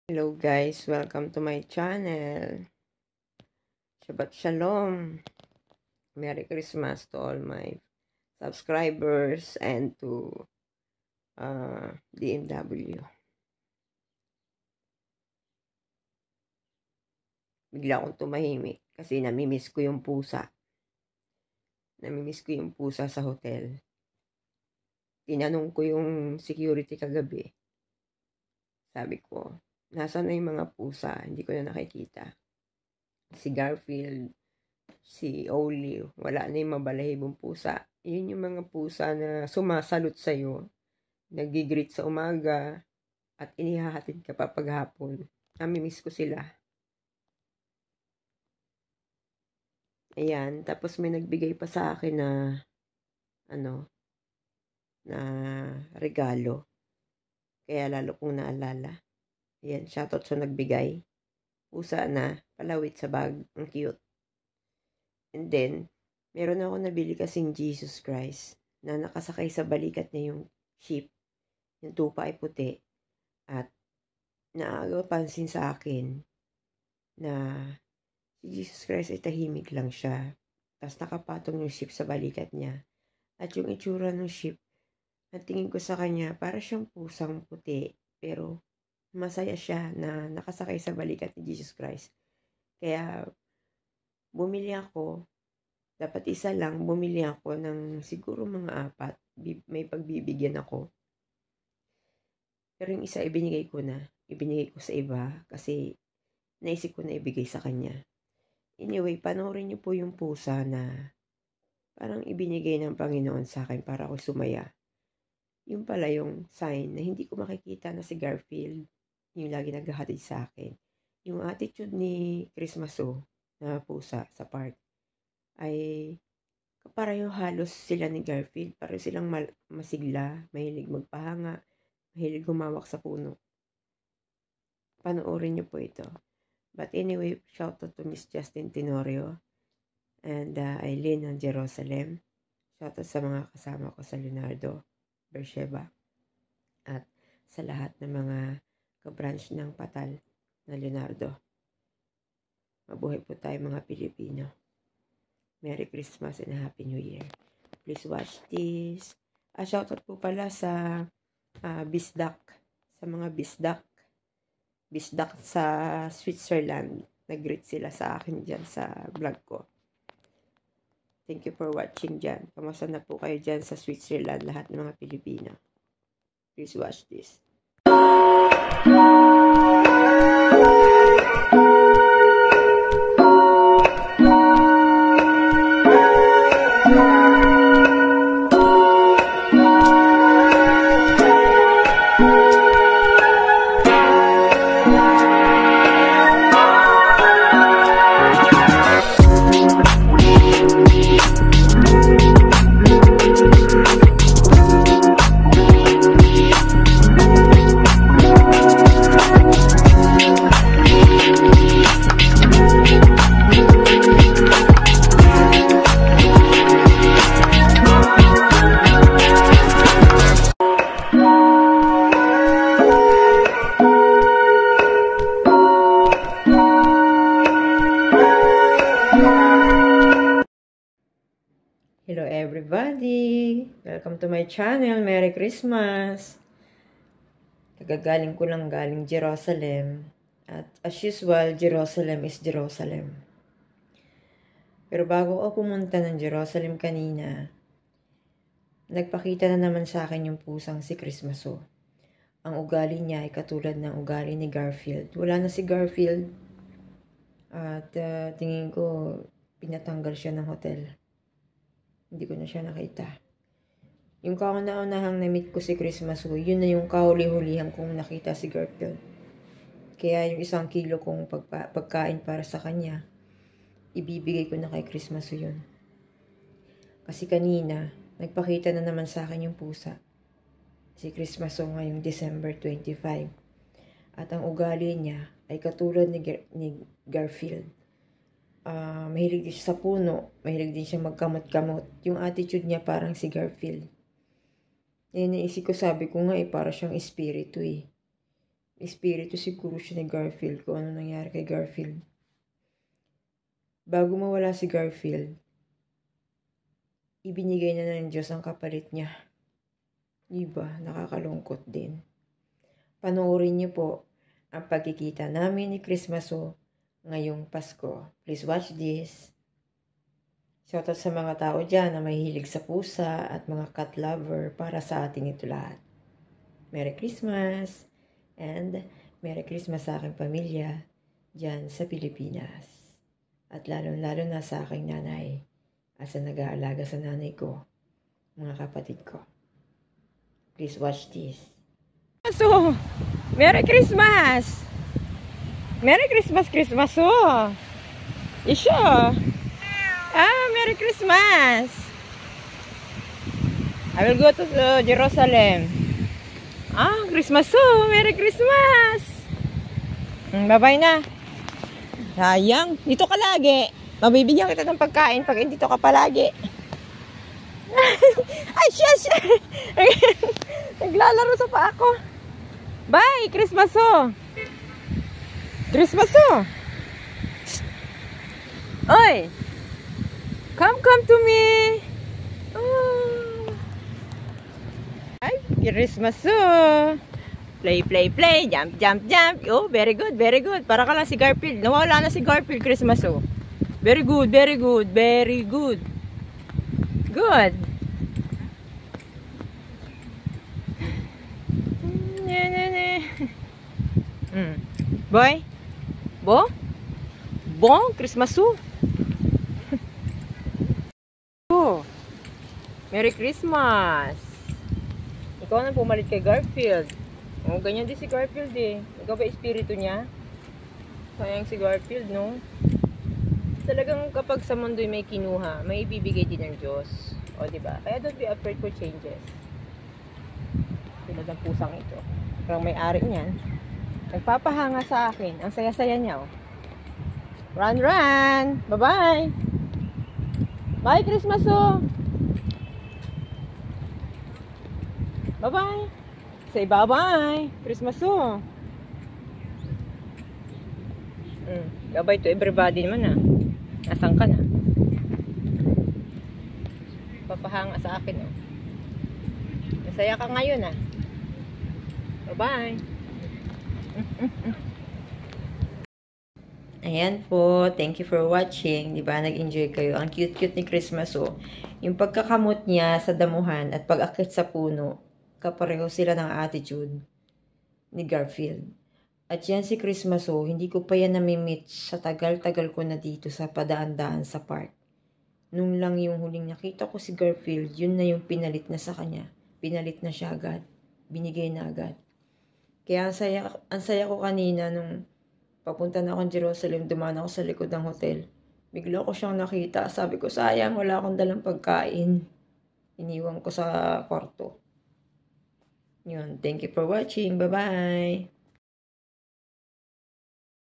Hello guys, welcome to my channel. Shabbat Shalom. Merry Christmas to all my subscribers and to DMW. Bigla akong tumahimik kasi namimiss ko yung pusa. Namimiss ko yung pusa sa hotel. Tinanong ko yung security kagabi. Sabi ko, nasaan na yung mga pusa? Hindi ko na nakikita. Si Garfield, si Olive, wala na yung mabalahibong pusa. Yun yung mga pusa na sumasalot sa'yo, nag-greet sa umaga, at inihahatid ka pa paghapon. Namimiss ko sila. Ayan, tapos may nagbigay pa sa akin na, na regalo. Kaya lalo kong naalala. Ayan, shoutout sa nagbigay. Pusa na, palawit sa bag. Ang cute. And then, meron ako nabili kasing Jesus Christ na nakasakay sa balikat niya yung ship. Yung tupa ay puti. At naagapansin sa akin na si Jesus Christ ay tahimik lang siya. Tapos nakapatong yung ship sa balikat niya. At yung itsura ng ship, ang tingin ko sa kanya, para siyang pusang puti. Pero masaya siya na nakasakay sa balikat ni Jesus Christ. Kaya bumili ako. Dapat isa lang, bumili ako ng siguro mga 4. May pagbibigyan ako. Pero yung isa ibinigay ko na. Ibinigay ko sa iba kasi naisip ko na ibigay sa kanya. Anyway, panoorin niyo po yung pusa na parang ibinigay ng Panginoon sa akin para ako sumaya. Yung pala yung sign na hindi ko makikita na si Garfield yung lagi naghahatid sa akin. Yung attitude ni Christmaso na pusa sa park ay kapareho halos sila ni Garfield. Pareho silang masigla, mahilig magpahanga, mahilig humawak sa puno. Panoorin niyo po ito. But anyway, shout out to Miss Justin Tenorio and Eileen ng Jerusalem. Shout out sa mga kasama ko sa Leonardo, Beersheba, at sa lahat ng mga ka-branch ng Patal na Leonardo. Mabuhay po tayo mga Pilipino. Merry Christmas and Happy New Year. Please watch this. Shout out po pala sa Bisdak, sa mga Bisdak sa Switzerland. Nag-greet sila sa akin dyan sa vlog ko. Thank you for watching dyan. Kamusta na po kayo dyan sa Switzerland, lahat ng mga Pilipino. Please watch this. Hello everybody! Welcome to my channel. Merry Christmas! Kagagaling ko lang galing Jerusalem. At as usual, Jerusalem is Jerusalem. Pero bago ako pumunta ng Jerusalem kanina, nagpakita na naman sa akin yung pusang si Christmaso. Ang ugali niya ay katulad ng ugali ni Garfield. Wala na si Garfield. At tingin ko, pinatanggal siya ng hotel. Hindi ko na siya nakita. Yung kauna-unahang na-meet ko si Christmaso, yun na yung kahuli-hulihan kong nakita si Garfield. Kaya yung 1 kilo kong pagkain para sa kanya, ibibigay ko na kay Christmaso yun. Kasi kanina, nagpakita na naman sa akin yung pusa. Si Christmaso ngayong December 25. At ang ugali niya ay katulad ni Garfield. Mahilig din siya sa puno, mahilig din siya magkamot-kamot. Yung attitude niya parang si Garfield. Naisip ko, sabi ko nga para siyang espiritu . espiritu siguro siya ni Garfield, kung ano nangyari kay Garfield. Bago mawala si Garfield, ibinigay na ng Diyos ang kapalit niya. Diba? Nakakalungkot din. Panoorin niyo po ang pagkikita namin ni Christmaso ngayong Pasko. Please watch this. Shoutout sa mga tao dyan na mahilig sa pusa at mga cat lover, para sa ating ito lahat. Merry Christmas! And Merry Christmas sa aking pamilya dyan sa Pilipinas. At lalo-lalo na sa aking nanay, asa nag-aalaga sa nanay ko, mga kapatid ko. Please watch this. So, Merry Christmas! Merry Christmas, Christmaso! Isyo! Merry Christmas! I will go to Jerusalem. Christmaso! Merry Christmas! Bye-bye na. Sayang. Dito ka lagi. Mabibigyan kita ng pagkain pag dito ka palagi. Ay, siya. Naglalaro sa pa ako. Bye, Christmaso. Christmaso. Oy. Come to me. Oh. Ay, Christmaso. Play. Jump. Oh, very good. Para ka lang si Garfield. Nawala na si Garfield, Christmaso. Very good. Good. Boy? Bon, Christmaso. Oh. Merry Christmas. Ikaw na pumalit kay Garfield. Ganyan din si Garfield eh. Ikaw ba espiritu niya? Sayang si Garfield, no? Talagang kapag sa mundo'y may kinuha, may ibibigay din ng Diyos. O, diba? Kaya don't be afraid for changes. Tulad ng pusang ito. Parang may-ari niyan. Nagpapahanga sa akin. Ang saya-saya niya, oh. Run! Bye-bye! Bye, Christmaso! Bye-bye! Say bye-bye, Christmaso! Bye-bye to everybody naman, Nasaan ka na? Papahanga sa akin, Masaya ka ngayon, Bye-bye! Ayan po, thank you for watching. Diba, nag-enjoy kayo. Ang cute-cute ni Christmaso. Yung pagkakamot niya sa damuhan at pag-akit sa puno, kapareho sila ng attitude ni Garfield. At yan si Christmaso, hindi ko pa yan namimit sa tagal-tagal ko na dito sa padaan-daan sa park. Nung lang yung huling nakita ko si Garfield, yun na yung pinalit na sa kanya. Pinalit na siya agad. Binigay na agad. Kaya ang saya ko kanina nung papunta na akong Jerusalem, dumaan ako sa likod ng hotel. Bigla ko siyang nakita. Sabi ko, sayang, wala akong dalang pagkain. Iniwan ko sa kwarto. Yun. Thank you for watching. Bye-bye.